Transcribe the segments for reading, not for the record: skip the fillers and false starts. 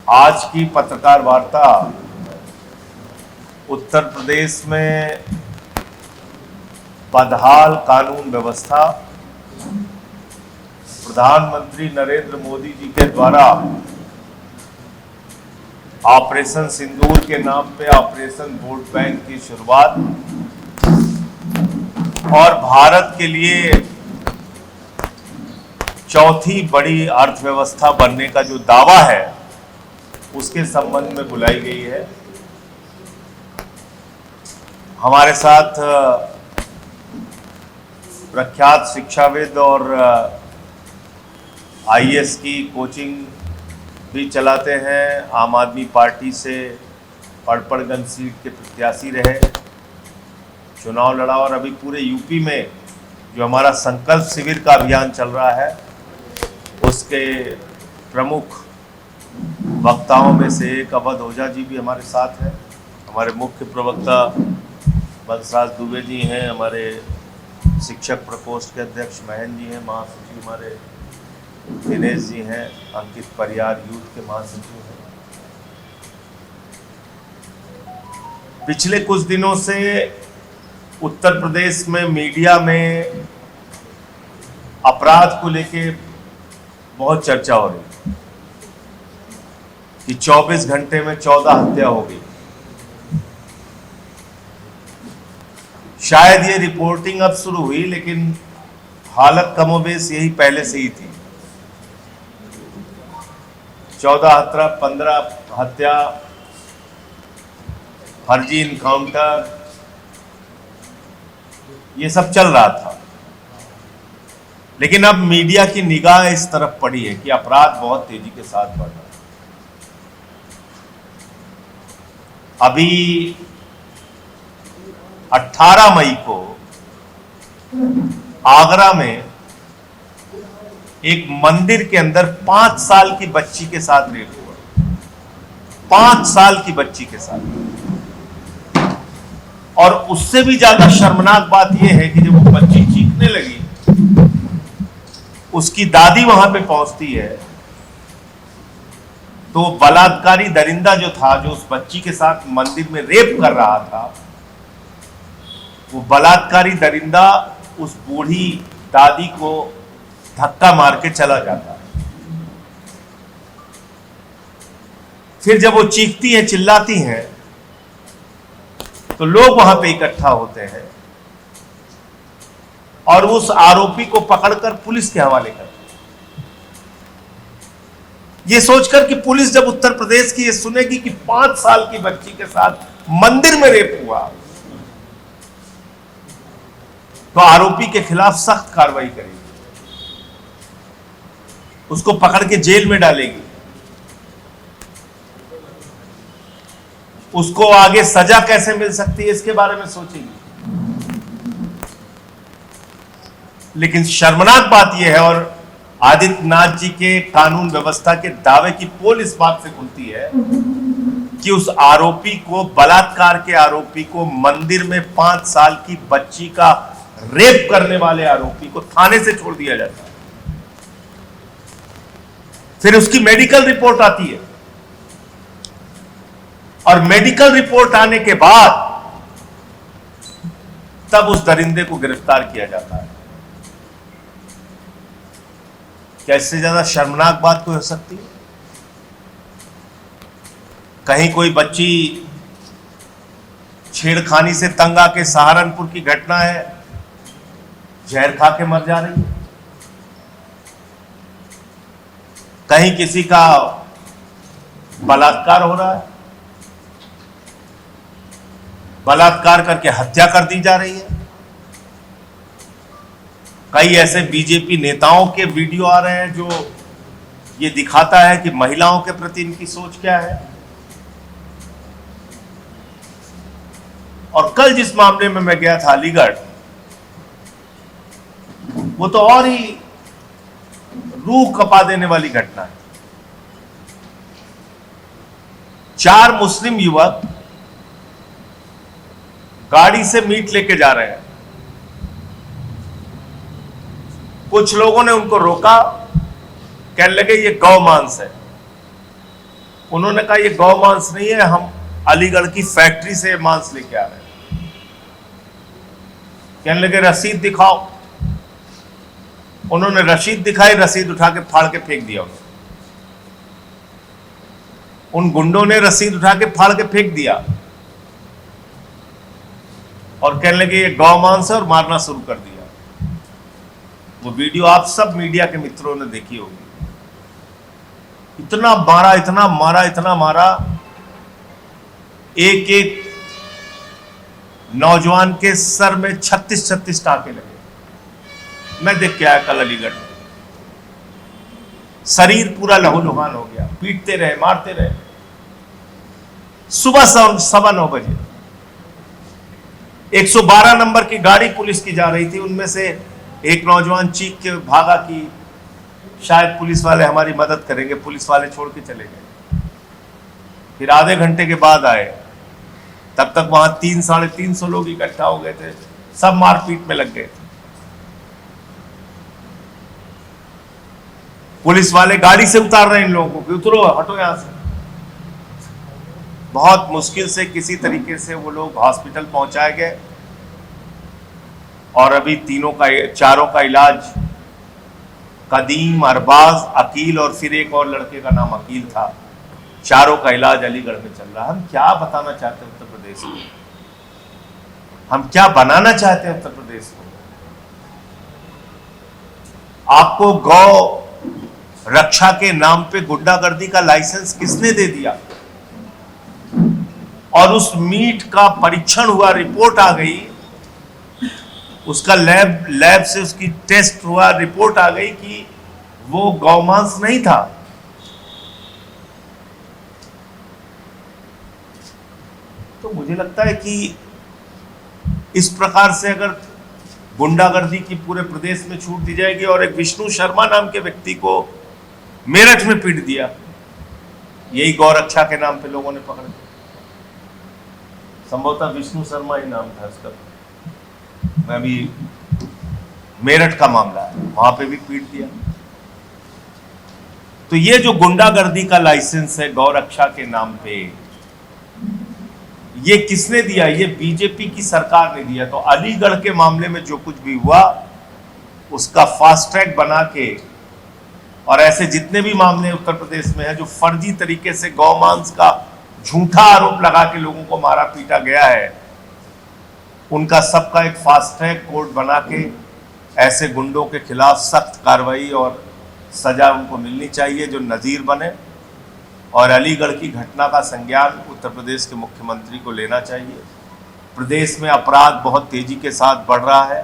आज की पत्रकार वार्ता उत्तर प्रदेश में बदहाल कानून व्यवस्था, प्रधानमंत्री नरेंद्र मोदी जी के द्वारा ऑपरेशन सिंदूर के नाम पे ऑपरेशन वोट बैंक की शुरुआत और भारत के लिए चौथी बड़ी अर्थव्यवस्था बनने का जो दावा है उसके संबंध में बुलाई गई है। हमारे साथ प्रख्यात शिक्षाविद और आईएएस की कोचिंग भी चलाते हैं, आम आदमी पार्टी से पड़पड़गंज सीट के प्रत्याशी रहे, चुनाव लड़ा और अभी पूरे यूपी में जो हमारा संकल्प शिविर का अभियान चल रहा है उसके प्रमुख वक्ताओं में से एक अवध ओझा जी भी हमारे साथ हैं। हमारे मुख्य प्रवक्ता बंसराज दुबे जी हैं, हमारे शिक्षक प्रकोष्ठ के अध्यक्ष महेंद्र जी हैं, महासचिव हमारे दिनेश जी हैं, अंकित परियार यूथ के महासचिव हैं। पिछले कुछ दिनों से उत्तर प्रदेश में मीडिया में अपराध को लेके बहुत चर्चा हो रही है कि 24 घंटे में 14 हत्या हो गई। शायद ये रिपोर्टिंग अब शुरू हुई, लेकिन हालत कमोबेश यही पहले से ही थी। 15 हत्या, फर्जी इनकाउंटर, ये सब चल रहा था। लेकिन अब मीडिया की निगाह इस तरफ पड़ी है कि अपराध बहुत तेजी के साथ बढ़ रहा है। अभी 18 मई को आगरा में एक मंदिर के अंदर 5 साल की बच्ची के साथ रेप हुआ। 5 साल की बच्ची के साथ। और उससे भी ज्यादा शर्मनाक बात यह है कि जब वो बच्ची चीखने लगी, उसकी दादी वहां पे पहुंचती है तो बलात्कारी दरिंदा जो था, जो उस बच्ची के साथ मंदिर में रेप कर रहा था, वो बलात्कारी दरिंदा उस बूढ़ी दादी को धक्का मार के चला जाता है। फिर जब वो चीखती हैं, चिल्लाती हैं, तो लोग वहां पे इकट्ठा होते हैं और उस आरोपी को पकड़कर पुलिस के हवाले करते हैं। ये सोचकर कि पुलिस जब उत्तर प्रदेश की ये सुनेगी कि 5 साल की बच्ची के साथ मंदिर में रेप हुआ, तो आरोपी के खिलाफ सख्त कार्रवाई करेगी, उसको पकड़ के जेल में डालेगी, उसको आगे सजा कैसे मिल सकती है इसके बारे में सोचेगी। लेकिन शर्मनाक बात यह है, और आदित्यनाथ जी के कानून व्यवस्था के दावे की पोल इस बात से खुलती है कि उस आरोपी को, बलात्कार के आरोपी को, मंदिर में 5 साल की बच्ची का रेप करने वाले आरोपी को थाने से छोड़ दिया जाता है। फिर उसकी मेडिकल रिपोर्ट आती है और मेडिकल रिपोर्ट आने के बाद तब उस दरिंदे को गिरफ्तार किया जाता है। क्या इससे ज्यादा शर्मनाक बात कोई हो सकती है? कहीं कोई बच्ची छेड़खानी से तंग आके सहारनपुर की घटना है, जहर खा के मर जा रही है। कहीं किसी का बलात्कार हो रहा है, बलात्कार करके हत्या कर दी जा रही है। कई ऐसे बीजेपी नेताओं के वीडियो आ रहे हैं जो ये दिखाता है कि महिलाओं के प्रति इनकी सोच क्या है। और कल जिस मामले में मैं गया था अलीगढ़, वो तो और ही रूह कपा देने वाली घटना है। 4 मुस्लिम युवक गाड़ी से मीट लेके जा रहे हैं। कुछ लोगों ने उनको रोका, कहने लगे ये गौ मांस है। उन्होंने कहा ये गौ मांस नहीं है, हम अलीगढ़ की फैक्ट्री से मांस लेके आ रहे हैं। कहने लगे रसीद दिखाओ। उन्होंने रसीद दिखाई, रसीद उठा के फाड़ के फेंक दिया उन्होंने। उन गुंडों ने रसीद उठा के फाड़ के फेंक दिया और कहने लगे ये गौ मांस है और मारना शुरू कर दिया। वो वीडियो आप सब मीडिया के मित्रों ने देखी होगी। इतना मारा, इतना मारा, इतना मारा, एक एक नौजवान के सर में 36-36 टांके लगे। मैं देख के आया कल अलीगढ़ में। शरीर पूरा लहूलुहान हो गया, पीटते रहे, मारते रहे। सुबह 9:15 बजे 112 नंबर की गाड़ी पुलिस की जा रही थी। उनमें से एक नौजवान चीख के भागा कि शायद पुलिस वाले हमारी मदद करेंगे। पुलिस वाले छोड़ के चले गए। फिर आधे घंटे के बाद आए, तब तक वहां 300-350 लोग इकट्ठा हो गए थे। सब मारपीट में लग गए थे। पुलिस वाले गाड़ी से उतार रहे हैं इन लोगों को, उतरो, हटो यहां से। बहुत मुश्किल से किसी तरीके से वो लोग हॉस्पिटल पहुंचाए गए और अभी चारों का इलाज, कदीम, अरबाज, अकील और फिर एक और लड़के का नाम अकील था, चारों का इलाज अलीगढ़ में चल रहा है। हम क्या बताना चाहते हैं उत्तर प्रदेश को? हम क्या बनाना चाहते हैं उत्तर प्रदेश को? आपको गौ रक्षा के नाम पे गुंडागर्दी का लाइसेंस किसने दे दिया? और उस मीट का परीक्षण हुआ, रिपोर्ट आ गई, उसका लैब से उसकी टेस्ट हुआ, रिपोर्ट आ गई कि वो गौमांस नहीं था। तो मुझे लगता है कि इस प्रकार से अगर गुंडागर्दी की पूरे प्रदेश में छूट दी जाएगी, और एक विष्णु शर्मा नाम के व्यक्ति को मेरठ में पीट दिया, यही गौरक्षा के नाम पे लोगों ने पकड़ लिया। संभवतः विष्णु शर्मा ही नाम था उसका। मैं भी मेरठ का मामला है, वहां पे भी पीट दिया। तो ये जो गुंडागर्दी का लाइसेंस है गौरक्षा के नाम पे, ये किसने दिया? ये बीजेपी की सरकार ने दिया। तो अलीगढ़ के मामले में जो कुछ भी हुआ उसका फास्ट ट्रैक बना के, और ऐसे जितने भी मामले उत्तर प्रदेश में है जो फर्जी तरीके से गौमांस का झूठा आरोप लगा के लोगों को मारा पीटा गया है, उनका सबका एक फास्ट ट्रैक कोर्ट बना के ऐसे गुंडों के खिलाफ सख्त कार्रवाई और सजा उनको मिलनी चाहिए जो नज़ीर बने। और अलीगढ़ की घटना का संज्ञान उत्तर प्रदेश के मुख्यमंत्री को लेना चाहिए। प्रदेश में अपराध बहुत तेजी के साथ बढ़ रहा है।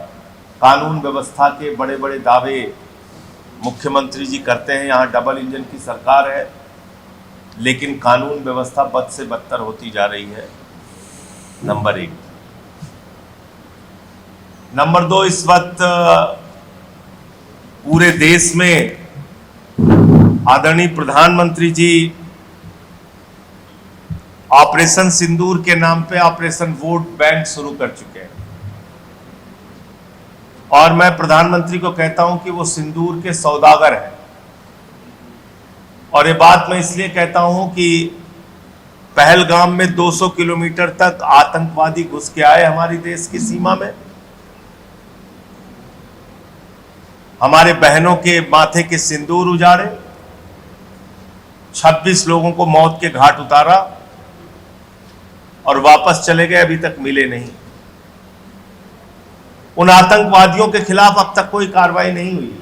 कानून व्यवस्था के बड़े बड़े दावे मुख्यमंत्री जी करते हैं, यहाँ डबल इंजन की सरकार है, लेकिन कानून व्यवस्था बद से बदतर होती जा रही है। नंबर 1। नंबर 2, इस वक्त पूरे देश में आदरणीय प्रधानमंत्री जी ऑपरेशन सिंदूर के नाम पे ऑपरेशन वोट बैंक शुरू कर चुके हैं। और मैं प्रधानमंत्री को कहता हूं कि वो सिंदूर के सौदागर हैं। और ये बात मैं इसलिए कहता हूं कि पहलगाम में 200 किलोमीटर तक आतंकवादी घुस के आए हमारी देश की सीमा में, हमारे बहनों के माथे के सिंदूर उजाड़े, 26 लोगों को मौत के घाट उतारा और वापस चले गए, अभी तक मिले नहीं। उन आतंकवादियों के खिलाफ अब तक कोई कार्रवाई नहीं हुई।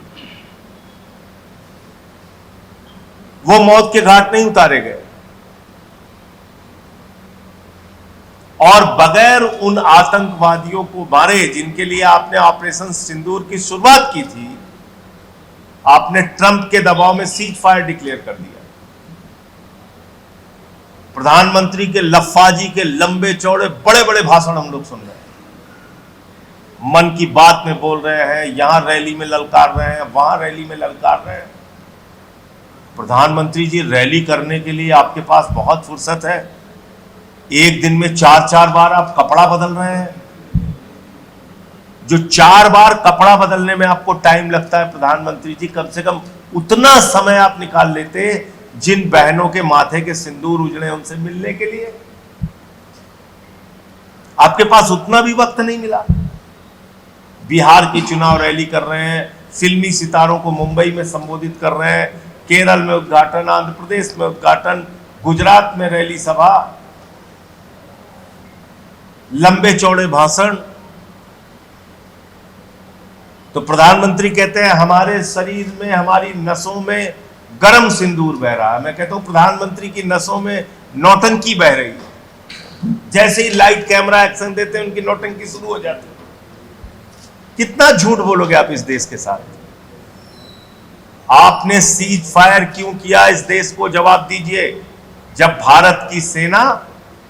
वो मौत के घाट नहीं उतारे गए। और बगैर उन आतंकवादियों को मारे जिनके लिए आपने ऑपरेशन सिंदूर की शुरुआत की थी, आपने ट्रंप के दबाव में सीज फायर डिक्लेयर कर दिया। प्रधानमंत्री के लफ्फाजी के लंबे चौड़े बड़े बड़े भाषण हम लोग सुन रहे हैं, मन की बात में बोल रहे हैं, यहां रैली में ललकार रहे हैं, वहां रैली में ललकार रहे हैं। प्रधानमंत्री जी, रैली करने के लिए आपके पास बहुत फुर्सत है। एक दिन में 4-4 बार आप कपड़ा बदल रहे हैं। जो 4 बार कपड़ा बदलने में आपको टाइम लगता है प्रधानमंत्री जी, कम से कम उतना समय आप निकाल लेते जिन बहनों के माथे के सिंदूर उजड़े उनसे मिलने के लिए। आपके पास उतना भी वक्त नहीं मिला। बिहार की चुनाव रैली कर रहे हैं, फिल्मी सितारों को मुंबई में संबोधित कर रहे हैं, केरल में उद्घाटन, आंध्र प्रदेश में उद्घाटन, गुजरात में रैली सभा, लंबे चौड़े भाषण। तो प्रधानमंत्री कहते हैं हमारे शरीर में, हमारी नसों में गर्म सिंदूर बह रहा है। मैं कहता हूं प्रधानमंत्री की नसों में नौटंकी बह रही है। जैसे ही लाइट कैमरा एक्शन देते हैं उनकी नौटंकी शुरू हो जाती है। कितना झूठ बोलोगे आप इस देश के साथ? आपने सीज फायर क्यों किया? इस देश को जवाब दीजिए। जब भारत की सेना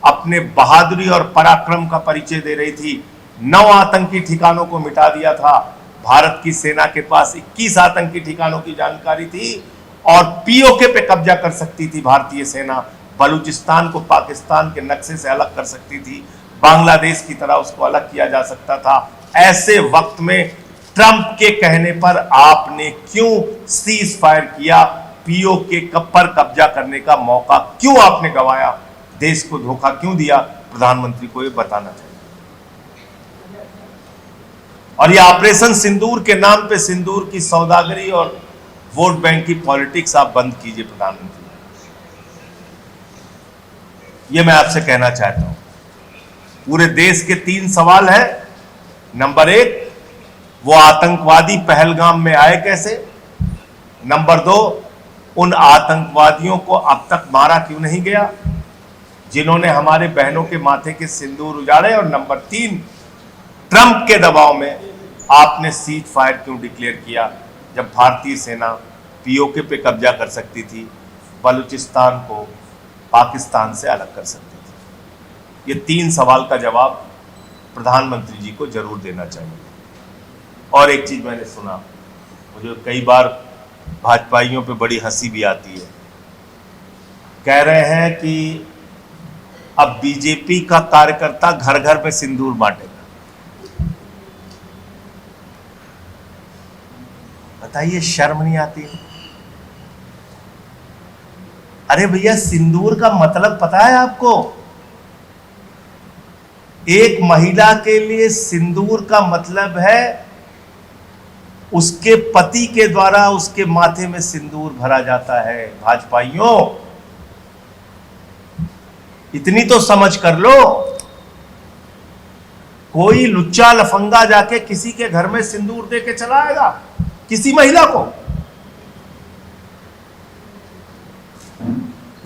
अपने बहादुरी और पराक्रम का परिचय दे रही थी, 9 आतंकी ठिकानों को मिटा दिया था। भारत की सेना के पास 21 आतंकी ठिकानों की जानकारी थी और पीओके पे कब्जा कर सकती थी भारतीय सेना। बलूचिस्तान को पाकिस्तान के नक्शे से अलग कर सकती थी, बांग्लादेश की तरह उसको अलग किया जा सकता था। ऐसे वक्त में ट्रंप के कहने पर आपने क्यों सीज फायर किया? पीओके पर कब्जा करने का मौका क्यों आपने गंवाया? देश को धोखा क्यों दिया? प्रधानमंत्री को यह बताना चाहिए। और ये ऑपरेशन सिंदूर के नाम पे सिंदूर की सौदागरी और वोट बैंक की पॉलिटिक्स आप बंद कीजिए प्रधानमंत्री। ये मैं आपसे कहना चाहता हूं। पूरे देश के 3 सवाल है। नंबर 1, वो आतंकवादी पहलगाम में आए कैसे? नंबर 2, उन आतंकवादियों को अब तक मारा क्यों नहीं गया जिन्होंने हमारे बहनों के माथे के सिंदूर उजाड़े? और नंबर 3, ट्रंप के दबाव में आपने सीज फायर क्यों डिक्लेयर किया जब भारतीय सेना पीओके पे कब्जा कर सकती थी, बलूचिस्तान को पाकिस्तान से अलग कर सकती थी? ये 3 सवाल का जवाब प्रधानमंत्री जी को जरूर देना चाहिए। और एक चीज मैंने सुना, मुझे कई बार भाजपाइयों पे बड़ी हंसी भी आती है। कह रहे हैं कि अब बीजेपी का कार्यकर्ता घर घर में सिंदूर बांटेगा। बताइए, शर्म नहीं आती? अरे भैया, सिंदूर का मतलब पता है आपको? एक महिला के लिए सिंदूर का मतलब है उसके पति के द्वारा उसके माथे में सिंदूर भरा जाता है। भाजपाइयों, इतनी तो समझ कर लो। कोई लुच्चा लफंगा जाके किसी के घर में सिंदूर दे के चला आएगा किसी महिला को?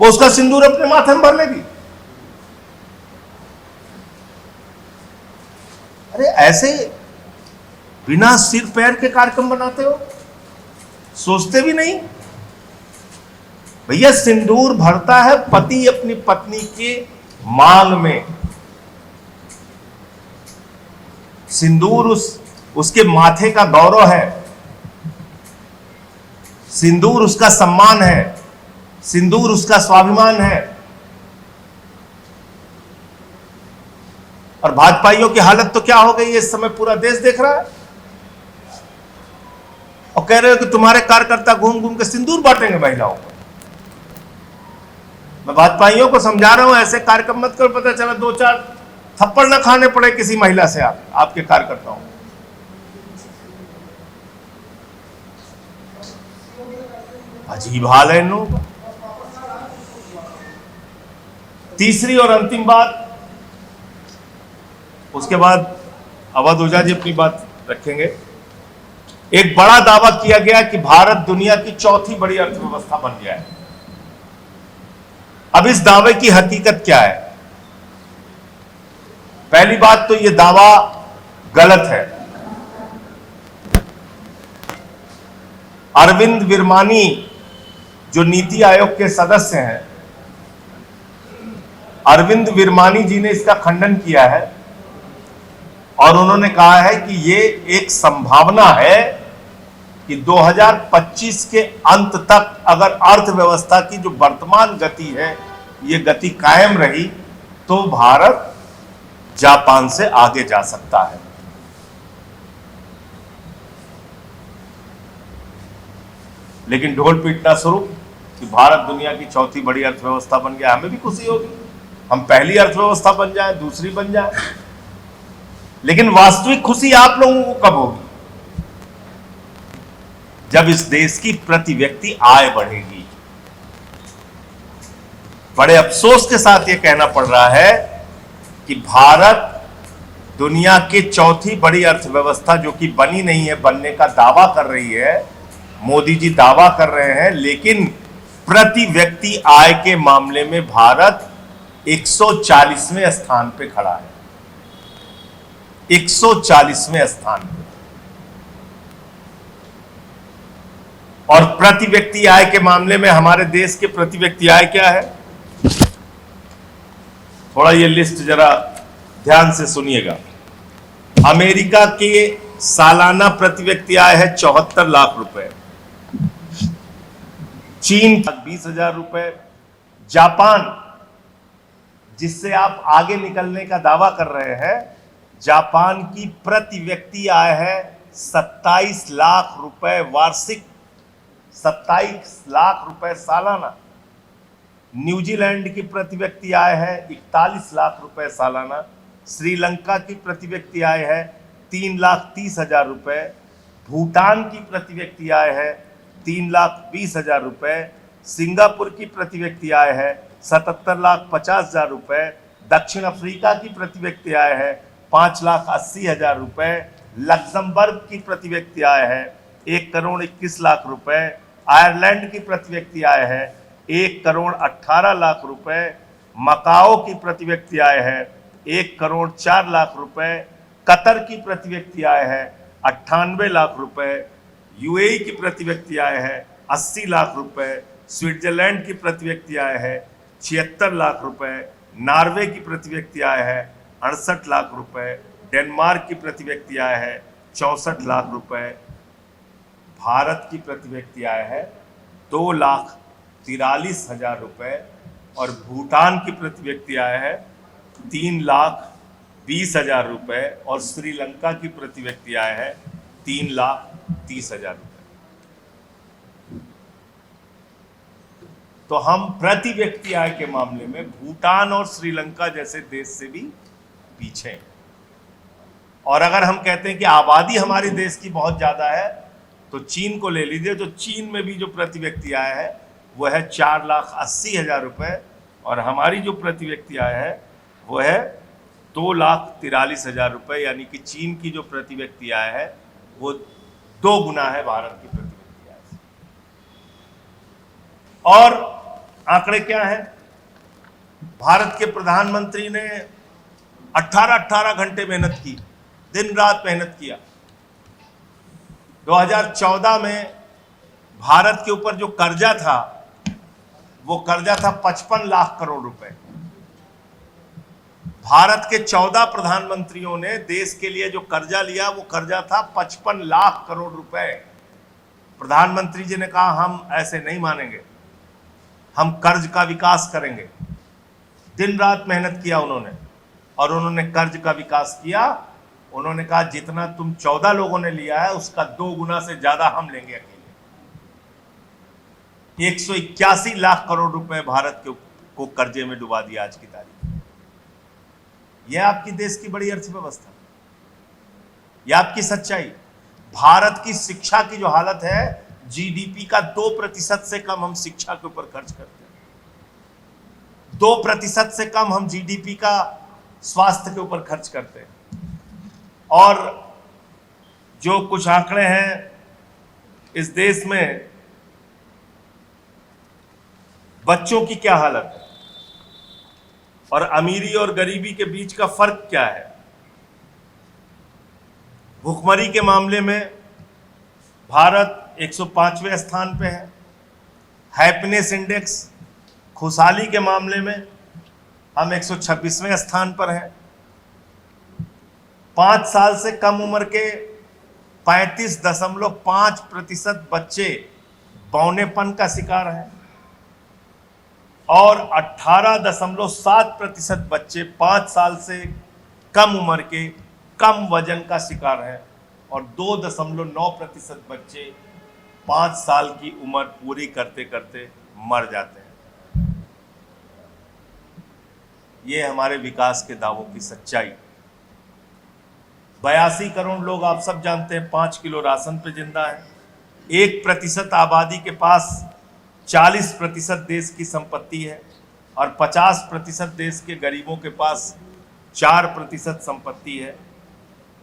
वो उसका सिंदूर अपने माथे में भर लेगी? अरे ऐसे बिना सिर पैर के कार्यक्रम बनाते हो, सोचते भी नहीं। भैया, सिंदूर भरता है पति अपनी पत्नी के मांग में। सिंदूर उसके माथे का गौरव है, सिंदूर उसका सम्मान है, सिंदूर उसका स्वाभिमान है। और भाजपाइयों की हालत तो क्या हो गई है इस समय पूरा देश देख रहा है। और कह रहे हो कि तुम्हारे कार्यकर्ता घूम घूम के सिंदूर बांटेंगे महिलाओं को। मैं भाजपाइयों को समझा रहा हूं, ऐसे कार्यक्रम मत करो, पता चला 2-4 थप्पड़ ना खाने पड़े किसी महिला से आपके कार्यकर्ताओं को। अजीब हाल है इन लोगों का। तीसरी और अंतिम बात, उसके बाद अवध ओझा जी अपनी बात रखेंगे। एक बड़ा दावा किया गया कि भारत दुनिया की 4थी बड़ी अर्थव्यवस्था बन गया है। अब इस दावे की हकीकत क्या है? पहली बात तो यह दावा गलत है। अरविंद विरमानी जो नीति आयोग के सदस्य हैं, अरविंद विरमानी जी ने इसका खंडन किया है और उन्होंने कहा है कि ये एक संभावना है कि 2025 के अंत तक अगर अर्थव्यवस्था की जो वर्तमान गति है ये गति कायम रही तो भारत जापान से आगे जा सकता है। लेकिन ढोल पीटना शुरू कि भारत दुनिया की चौथी बड़ी अर्थव्यवस्था बन गया, हमें भी खुशी होगी, हम पहली अर्थव्यवस्था बन जाए, दूसरी बन जाए। लेकिन वास्तविक खुशी आप लोगों को कब होगी? जब इस देश की प्रति व्यक्ति आय बढ़ेगी। बड़े अफसोस के साथ यह कहना पड़ रहा है कि भारत दुनिया की चौथी बड़ी अर्थव्यवस्था, जो कि बनी नहीं है, बनने का दावा कर रही है, मोदी जी दावा कर रहे हैं, लेकिन प्रति व्यक्ति आय के मामले में भारत 140वें स्थान पे खड़ा है। 140वें स्थान पे। और प्रति व्यक्ति आय के मामले में हमारे देश के प्रति व्यक्ति आय क्या है? थोड़ा ये लिस्ट जरा ध्यान से सुनिएगा। अमेरिका के सालाना प्रति व्यक्ति आय है 74 लाख रुपए, चीन 20,000 रुपए, जापान जिससे आप आगे निकलने का दावा कर रहे हैं, जापान की प्रति व्यक्ति आय है 27 लाख रुपए वार्षिक, 27 लाख रुपए सालाना। न्यूजीलैंड की प्रति व्यक्ति आय है 41 लाख रुपए सालाना। श्रीलंका की प्रति व्यक्ति आय है 3,30,000 रुपए। भूटान की प्रति व्यक्ति आय है 3,20,000 रुपए। सिंगापुर की प्रति व्यक्ति आय है 77,50,000 रुपए। दक्षिण अफ्रीका की प्रति व्यक्ति आय है 5,80,000 रुपए। लग्जमबर्ग की प्रति व्यक्ति आय है 1,21,00,000 रुपए। आयरलैंड की प्रति व्यक्ति आय है 1,18,00,000 रुपए। मकाओ की प्रति व्यक्ति आय है 1,04,00,000 रुपए। कतर की प्रति व्यक्ति आय है 98 लाख रुपए। यूएई की प्रति व्यक्ति आय है 80 लाख रुपए। स्विट्जरलैंड की प्रति व्यक्ति आय है 76 लाख रुपए। नॉर्वे की प्रति व्यक्ति आय है 68 लाख रुपए। डेनमार्क की प्रति व्यक्ति आय है 64 लाख रुपए। भारत की प्रति व्यक्ति आय है 2,43,000 रुपए। और भूटान की प्रति व्यक्ति आय है 3,20,000 रुपए। और श्रीलंका की प्रति व्यक्ति आय है 3,30,000 रुपए। तो हम प्रति व्यक्ति आय के मामले में भूटान और श्रीलंका जैसे देश से भी पीछे हैं। और अगर हम कहते हैं कि आबादी हमारे देश की बहुत ज्यादा है, तो चीन को ले लीजिए। तो चीन में भी जो प्रति व्यक्ति आय है वो है 4,80,000 रुपए। और हमारी जो प्रति व्यक्ति आय है वो है 2,43,000 रुपए। यानी कि चीन की जो प्रति व्यक्ति आय है वो 2 गुना है भारत की प्रति व्यक्ति आय से। और आंकड़े क्या है? भारत के प्रधानमंत्री ने 18 घंटे मेहनत की, दिन रात मेहनत किया। 2014 में भारत के ऊपर जो कर्जा था वो कर्जा था 55 लाख करोड़ रुपए। भारत के 14 प्रधानमंत्रियों ने देश के लिए जो कर्जा लिया वो कर्जा था 55 लाख करोड़ रुपए। प्रधानमंत्री जी ने कहा हम ऐसे नहीं मानेंगे, हम कर्ज का विकास करेंगे। दिन रात मेहनत किया उन्होंने और उन्होंने कर्ज का विकास किया। उन्होंने कहा जितना तुम 14 लोगों ने लिया है उसका 2 गुना से ज्यादा हम लेंगे अकेले। 181 लाख करोड़ रुपए भारत को कर्जे में डुबा दिया आज की तारीख। यह आपकी देश की बड़ी अर्थव्यवस्था, यह आपकी सच्चाई। भारत की शिक्षा की जो हालत है, जीडीपी का 2% से कम हम शिक्षा के ऊपर खर्च करते हैं। 2% से कम हम जीडीपी का स्वास्थ्य के ऊपर खर्च करते हैं। और जो कुछ आंकड़े हैं इस देश में, बच्चों की क्या हालत है और अमीरी और गरीबी के बीच का फर्क क्या है। भुखमरी के मामले में भारत 105वें स्थान पे है। हैप्पीनेस इंडेक्स, खुशहाली के मामले में हम 126वें स्थान पर हैं। 5 साल से कम उम्र के 35.5% बच्चे बौनेपन का शिकार हैं और 18.7% बच्चे 5 साल से कम उम्र के कम वजन का शिकार हैं और 2.9% बच्चे 5 साल की उम्र पूरी करते करते मर जाते हैं। ये हमारे विकास के दावों की सच्चाई। 82 करोड़ लोग आप सब जानते हैं 5 किलो राशन पे जिंदा है। 1% आबादी के पास 40% देश की संपत्ति है और 50% देश के गरीबों के पास 4% संपत्ति है।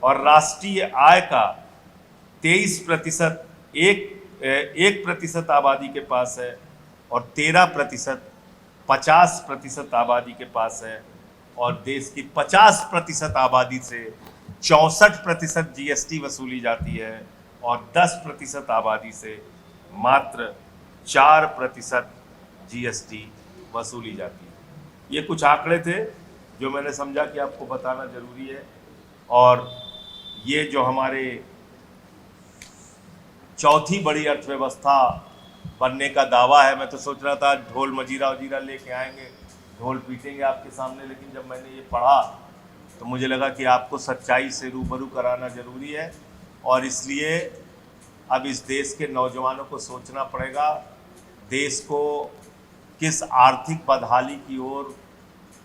और राष्ट्रीय आय का 23% 1% आबादी के पास है और 13% 50% आबादी के पास है। और देश की 50% आबादी से 64% जीएसटी वसूली जाती है और 10% आबादी से मात्र 4% जीएसटी वसूली जाती है। ये कुछ आंकड़े थे जो मैंने समझा कि आपको बताना जरूरी है। और ये जो हमारे चौथी बड़ी अर्थव्यवस्था बनने का दावा है, मैं तो सोच रहा था ढोल मजीरा वजीरा लेके आएंगे, ढोल पीटेंगे आपके सामने, लेकिन जब मैंने ये पढ़ा तो मुझे लगा कि आपको सच्चाई से रूबरू कराना जरूरी है। और इसलिए अब इस देश के नौजवानों को सोचना पड़ेगा देश को किस आर्थिक बदहाली की ओर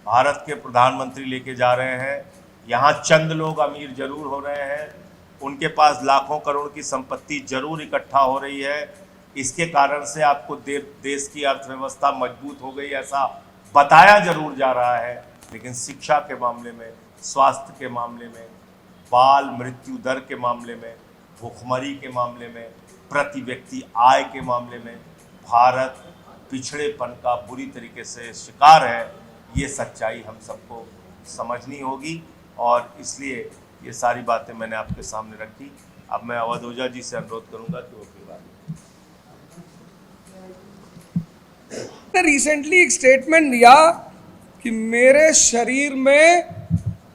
भारत के प्रधानमंत्री लेके जा रहे हैं। यहाँ चंद लोग अमीर जरूर हो रहे हैं, उनके पास लाखों करोड़ की संपत्ति जरूर इकट्ठा हो रही है। इसके कारण से आपको देश की अर्थव्यवस्था मजबूत हो गई ऐसा बताया जरूर जा रहा है, लेकिन शिक्षा के मामले में, स्वास्थ्य के मामले में, बाल मृत्यु दर के मामले में, भूखमरी के मामले में, प्रति व्यक्ति आय के मामले में भारत पिछड़ेपन का बुरी तरीके से शिकार है। ये सच्चाई हम सबको समझनी होगी और इसलिए ये सारी बातें मैंने आपके सामने रखी। अब मैं अवध ओझा जी से अनुरोध करूंगा कि वो अपनी बात। रिसेंटली एक स्टेटमेंट दिया कि मेरे शरीर में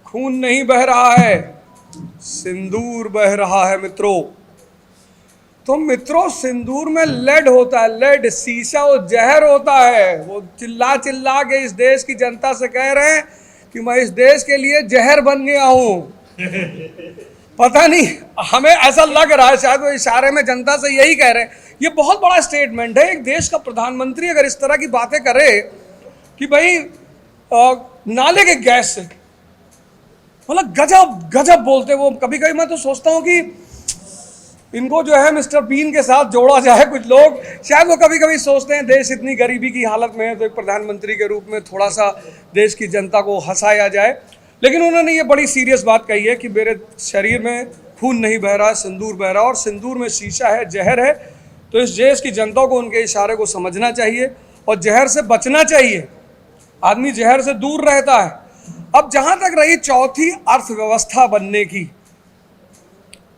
खून नहीं बह रहा है, सिंदूर बह रहा है मित्रों। तो मित्रों, सिंदूर में लेड होता है, लेड, शीशा, वो जहर होता है। वो चिल्ला चिल्ला के इस देश की जनता से कह रहे हैं कि मैं इस देश के लिए जहर बन गया हूं। पता नहीं, हमें ऐसा लग रहा है शायद वो इशारे में जनता से यही कह रहे हैं। ये बहुत बड़ा स्टेटमेंट है। एक देश का प्रधानमंत्री अगर इस तरह की बातें करे कि भाई नाले के गैस से, मतलब गजब गजब बोलते वो। कभी कभी मैं तो सोचता हूँ कि इनको जो है मिस्टर बीन के साथ जोड़ा जाए। कुछ लोग शायद वो कभी कभी सोचते हैं देश इतनी गरीबी की हालत में है तो एक प्रधानमंत्री के रूप में थोड़ा सा देश की जनता को हंसाया जाए। लेकिन उन्होंने ये बड़ी सीरियस बात कही है कि मेरे शरीर में खून नहीं बह रहा, सिंदूर बह रहा, और सिंदूर में शीशा है, जहर है। तो इस देश की जनता को उनके इशारे को समझना चाहिए और जहर से बचना चाहिए। आदमी जहर से दूर रहता है। अब जहां तक रही चौथी अर्थव्यवस्था बनने की,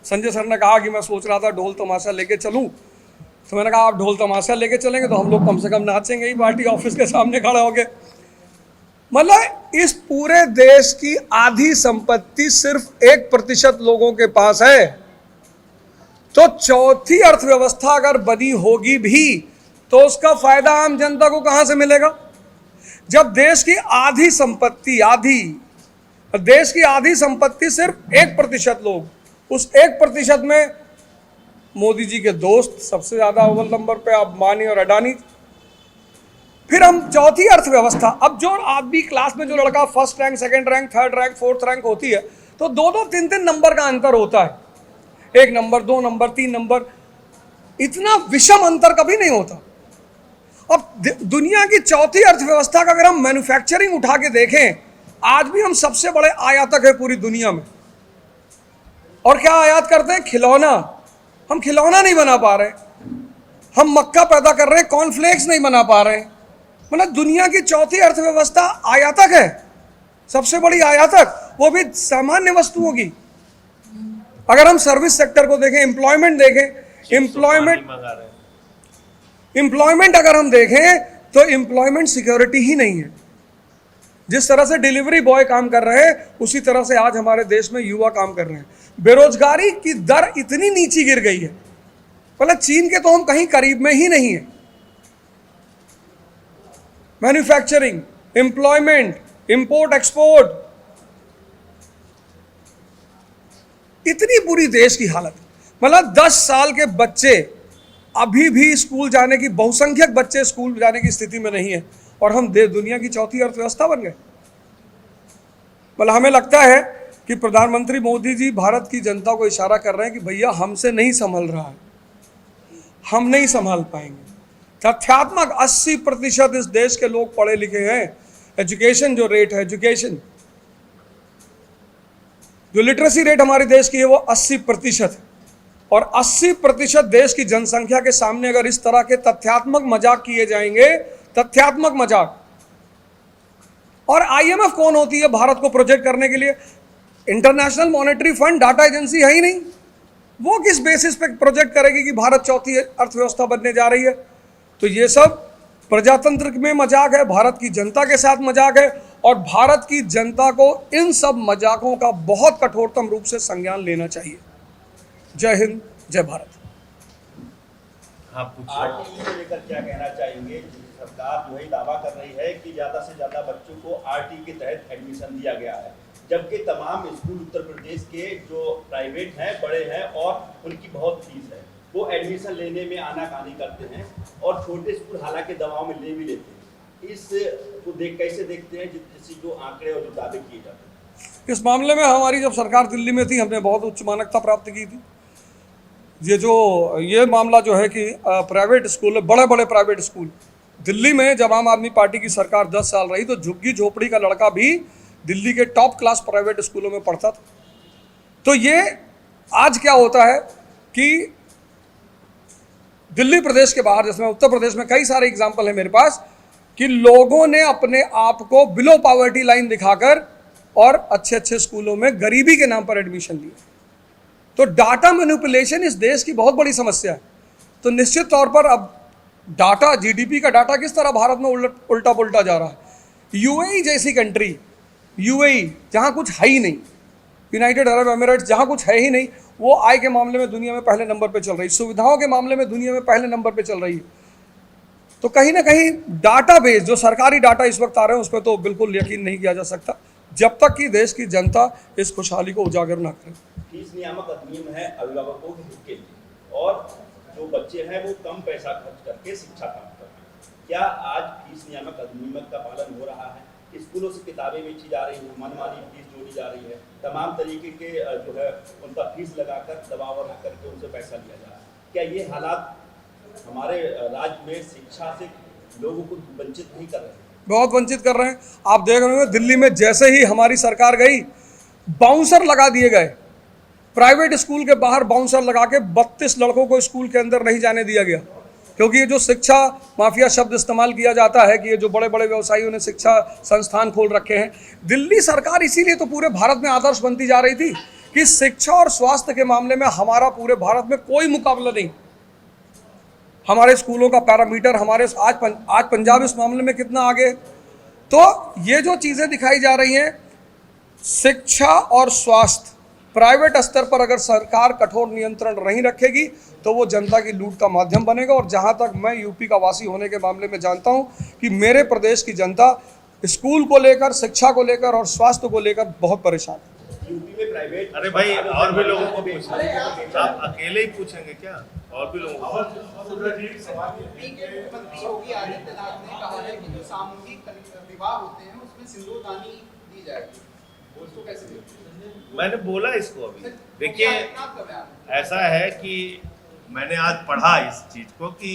संजय सर ने कहा कि मैं सोच रहा था ढोल तमाशा लेके चलूं, तो मैंने कहा आप ढोल तमाशा लेके चलेंगे तो हम लोग कम से कम नाचेंगे ही पार्टी ऑफिस के सामने खड़े होके। मतलब इस पूरे देश की आधी संपत्ति सिर्फ 1% लोगों के पास है। तो चौथी अर्थव्यवस्था अगर बनी होगी भी तो उसका फायदा आम जनता को कहां से मिलेगा? जब देश की आधी संपत्ति सिर्फ 1% लोग, उस 1% में मोदी जी के दोस्त सबसे ज्यादा अव्वल नंबर पे अंबानी और अडानी। फिर हम चौथी अर्थव्यवस्था, अब जो आदमी क्लास में जो लड़का first rank, second rank, third rank, fourth rank होती है तो 2-2, 3-3 नंबर का अंतर होता है। 1 नंबर, 2 नंबर, 3 नंबर, इतना विषम अंतर कभी नहीं होता। अब दुनिया की चौथी अर्थव्यवस्था का अगर हम मैन्युफैक्चरिंग उठा के देखें, आज भी हम सबसे बड़े आयातक है पूरी दुनिया में। और क्या आयात करते हैं? खिलौना। हम खिलौना नहीं बना पा रहे, हम मक्का पैदा कर रहे हैं, कॉर्नफ्लेक्स नहीं बना पा रहे। मतलब दुनिया की चौथी अर्थव्यवस्था आयातक है, सबसे बड़ी आयातक, वो भी सामान्य वस्तुओं की। अगर हम सर्विस सेक्टर को देखें, एम्प्लॉयमेंट देखें, एम्प्लॉयमेंट अगर हम देखें तो एम्प्लॉयमेंट सिक्योरिटी ही नहीं है। जिस तरह से डिलीवरी बॉय काम कर रहे हैं उसी तरह से आज हमारे देश में युवा काम कर रहे हैं। बेरोजगारी की दर इतनी नीचे गिर गई है, मतलब चीन के तो हम कहीं करीब में ही नहीं है। मैन्युफैक्चरिंग, एम्प्लॉयमेंट, इंपोर्ट एक्सपोर्ट, इतनी बुरी देश की हालत। मतलब 10 साल के बच्चे अभी भी स्कूल जाने की, बहुसंख्यक बच्चे स्कूल जाने की स्थिति में नहीं है, और हम दुनिया की चौथी अर्थव्यवस्था बन गए। मतलब हमें लगता है कि प्रधानमंत्री मोदी जी भारत की जनता को इशारा कर रहे हैं कि भैया हमसे नहीं संभल रहा है, हम नहीं संभाल पाएंगे। तथ्यात्मक 80% इस देश के लोग पढ़े लिखे हैं। एजुकेशन जो रेट है, एजुकेशन जो लिटरेसी रेट हमारे देश की है वो 80% है, और 80% देश की जनसंख्या के सामने अगर इस तरह के तथ्यात्मक मजाक किए जाएंगे, तथ्यात्मक मजाक। और आईएमएफ कौन होती है भारत को प्रोजेक्ट करने के लिए? International monetary fund, data agency है ही नहीं। वो किस बेसिस पे प्रोजेक्ट करेगी कि भारत चौथी अर्थव्यवस्था बनने जा रही है? तो ये सब प्रजातंत्र में मजाक है, भारत की जनता के साथ मजाक है, और भारत की जनता को इन सब मजाकों का बहुत कठोरतम रूप से संज्ञान लेना चाहिए। जय हिंद, जय भारत। हाँ, पूछो। आरटीई को लेकर क्या कहना चाहेंगे? सरकार जो है दावा कर रही है कि ज्यादा से ज्यादा बच्चों को आरटीई के तहत एडमिशन दिया गया है, जबकि तमाम स्कूल उत्तर प्रदेश के जो प्राइवेट हैं, बड़े हैं और उनकी बहुत फीस है, वो एडमिशन लेने में आनाकानी करते हैं, और छोटे स्कूल हालांकि दबाव में ले भी लेते हैं। इस को कैसे देखते हैं जैसे जो आंकड़े और जो दावे किए जाते हैं? इस मामले में हमारी जब सरकार दिल्ली में थी, हमने बहुत उच्च मानकता प्राप्त की थी। ये मामला जो है कि प्राइवेट स्कूल, बड़े बड़े प्राइवेट स्कूल दिल्ली में, जब आम आदमी पार्टी की सरकार 10 साल रही तो झुग्गी झोपड़ी का लड़का भी दिल्ली के टॉप क्लास प्राइवेट स्कूलों में पढ़ता था। तो ये आज क्या होता है कि दिल्ली प्रदेश के बाहर, जिसमें उत्तर प्रदेश में कई सारे एग्जाम्पल है मेरे पास, कि लोगों ने अपने आप को बिलो पॉवर्टी लाइन दिखाकर और अच्छे अच्छे स्कूलों में गरीबी के नाम पर एडमिशन लिए। तो डाटा मैनिपुलेशन इस देश की बहुत बड़ी समस्या है। तो निश्चित तौर पर अब डाटा, जीडीपी का डाटा किस तरह भारत में उल्टा पुल्टा जा रहा है। यूएई जैसी कंट्री, यूएई जहाँ कुछ है ही नहीं, यूनाइटेड अरब एमिरेट्स जहाँ कुछ है ही नहीं, वो आय के मामले में दुनिया में पहले नंबर पे चल रही, सुविधाओं के मामले में दुनिया में पहले नंबर पे चल रही है। तो कहीं ना कहीं डाटाबेस, जो सरकारी डाटा इस वक्त आ रहे हैं, उस पर तो बिल्कुल यकीन नहीं किया जा सकता जब तक कि देश की जनता इस खुशहाली को उजागर ना करे। फीस नियामक अधिनियम है अभिभावकों के हित के लिए, और जो बच्चे हैं वो कम पैसा खर्च करके शिक्षा प्राप्त करते हैं। क्या आज फीस नियामक अधिनियम का पालन हो रहा है? स्कूलों से किताबें बेची जा रही हैं, मनमानी फीस जोड़ी जा रही है, तमाम तरीके के जो है उनका फीस लगाकर दबाव बना करके उनसे पैसा लिया जा रहा है। क्या ये हालात हमारे राज्य में शिक्षा से लोगों को वंचित नहीं कर रहे हैं? बहुत वंचित कर रहे हैं। आप देख रहे हो दिल्ली में जैसे ही हमारी सरकार गई, बाउंसर लगा दिए गए। प्राइवेट स्कूल के बाहर बाउंसर लगा के 32 लड़कों को स्कूल के अंदर नहीं जाने दिया गया, क्योंकि ये जो शिक्षा माफिया शब्द इस्तेमाल किया जाता है कि ये जो बड़े बड़े व्यवसायियों ने शिक्षा संस्थान खोल रखे हैं, दिल्ली सरकार इसीलिए तो पूरे भारत में आदर्श बनती जा रही थी कि शिक्षा और स्वास्थ्य के मामले में हमारा पूरे भारत में कोई मुकाबला नहीं। हमारे स्कूलों का पैरामीटर, हमारे आज पंजाब इस मामले में कितना आगे। तो ये जो चीज़ें दिखाई जा रही हैं, शिक्षा और स्वास्थ्य प्राइवेट स्तर पर अगर सरकार कठोर नियंत्रण नहीं रखेगी तो वो जनता की लूट का माध्यम बनेगा। और जहां तक मैं यूपी का वासी होने के मामले में जानता हूं कि मेरे प्रदेश की जनता स्कूल को लेकर, शिक्षा को लेकर और स्वास्थ्य को लेकर बहुत परेशान है। यूपी में प्राइवेट, अरे भाई, और भी लोगों को पूछना, आप अकेले ही पूछेंगे क्या? और भी लोगों को। यूपी के मुख्यमंत्री योगी आदित्यनाथ ने कहा है कि जो सामूहिक विवाह होते हैं उसमें सिंदूरदानी दी जाएगी, उसको कैसे देखते हैं? मैंने बोला इसको अभी। देखिए, ऐसा है कि मैंने आज पढ़ा इस चीज को कि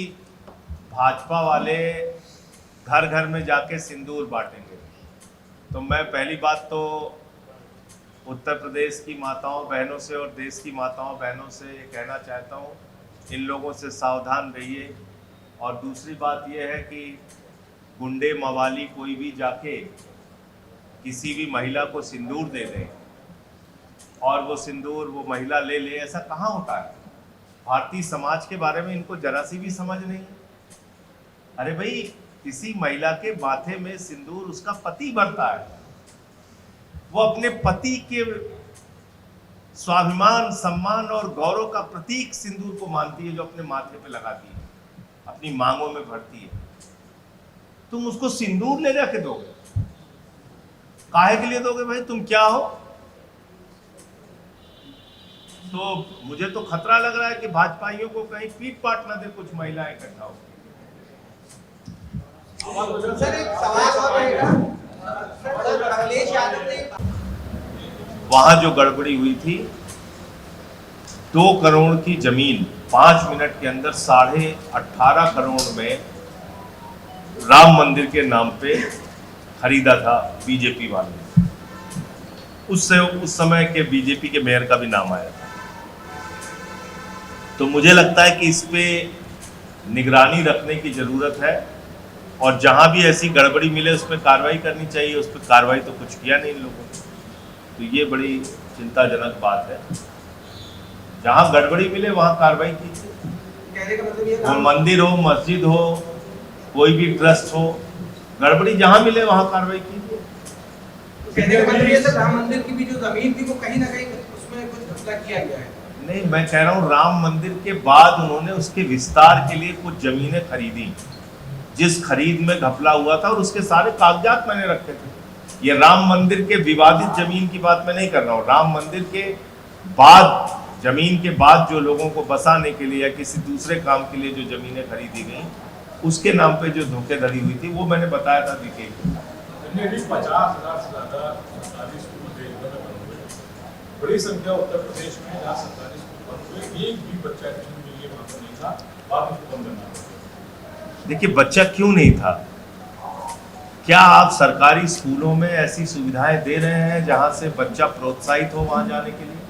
भाजपा वाले घर घर में जाके सिंदूर बांटेंगे। तो मैं पहली बात तो उत्तर प्रदेश की माताओं बहनों से और देश की माताओं बहनों से ये कहना चाहता हूँ, इन लोगों से सावधान रहिए। और दूसरी बात ये है कि गुंडे मवाली कोई भी जाके किसी भी महिला को सिंदूर दे दें और वो सिंदूर वो महिला ले ले, ऐसा कहाँ होता है? भारतीय समाज के बारे में इनको जरा सी भी समझ नहीं है। अरे भाई, किसी महिला के माथे में सिंदूर उसका पति भरता है, वो अपने पति के स्वाभिमान, सम्मान और गौरव का प्रतीक सिंदूर को मानती है, जो अपने माथे पे लगाती है, अपनी मांगों में भरती है। तुम उसको सिंदूर ले जाके दोगे? काहे के लिए दोगे भाई? तुम क्या हो? तो मुझे तो खतरा लग रहा है कि भाजपाइयों को कहीं पीट पाट न दे कुछ महिलाएं इकट्ठा हो। सर एक सवाल और रहेगा। सर अखिलेश यादव ने वहां जो गड़बड़ी हुई थी, 2 करोड़ की जमीन 5 मिनट के अंदर 18.5 करोड़ में राम मंदिर के नाम पे खरीदा था बीजेपी वाले। उस समय के बीजेपी के मेयर का भी नाम आया था। तो मुझे लगता है कि इस पे निगरानी रखने की जरूरत है और जहां भी ऐसी गड़बड़ी मिले उस पर कार्रवाई करनी चाहिए। उस पर कार्रवाई तो कुछ किया नहीं इन लोगों ने, तो ये बड़ी चिंताजनक बात है। जहां गड़बड़ी मिले वहां कार्रवाई कीजिए। कहने का मतलब ये वो मंदिर हो, मस्जिद हो, कोई भी ट्रस्ट हो, गड़बड़ी जहां मिले वहां कार्रवाई कीजिए। कहने का मतलब ये सर राम मंदिर की भी जो जमीन थी वो कहीं ना कहीं उसमें कुछ घपला किया गया है। नहीं, मैं कह रहा हूँ राम मंदिर के बाद उन्होंने उसके विस्तार के लिए कुछ जमीनें खरीदी, जिस खरीद में घपला हुआ था, और उसके सारे कागजात मैंने रखे थे। ये राम मंदिर के विवादित जमीन की बात मैं नहीं कर रहा हूँ। राम मंदिर के बाद, जमीन के बाद जो लोगों को बसाने के लिए या किसी दूसरे काम के लिए जो जमीनें खरीदी गई, उसके नाम पे जो धोखेधड़ी हुई थी वो मैंने बताया था। देखिए 50,000 से ज्यादा सरकारी स्कूल देश में बन हुए, बड़ी संख्या उत्तर प्रदेश में जहाँ सरकारी स्कूल बन हुए, एक भी बच्चा एडमिशन के लिए वहाँ पर नहीं था, बाद में बंद करना पड़ा। देखिए बच्चा क्यों नहीं था? क्या आप सरकारी स्कूलों में ऐसी सुविधाएं दे रहे हैं जहां से बच्चा प्रोत्साहित हो वहां जाने के लिए?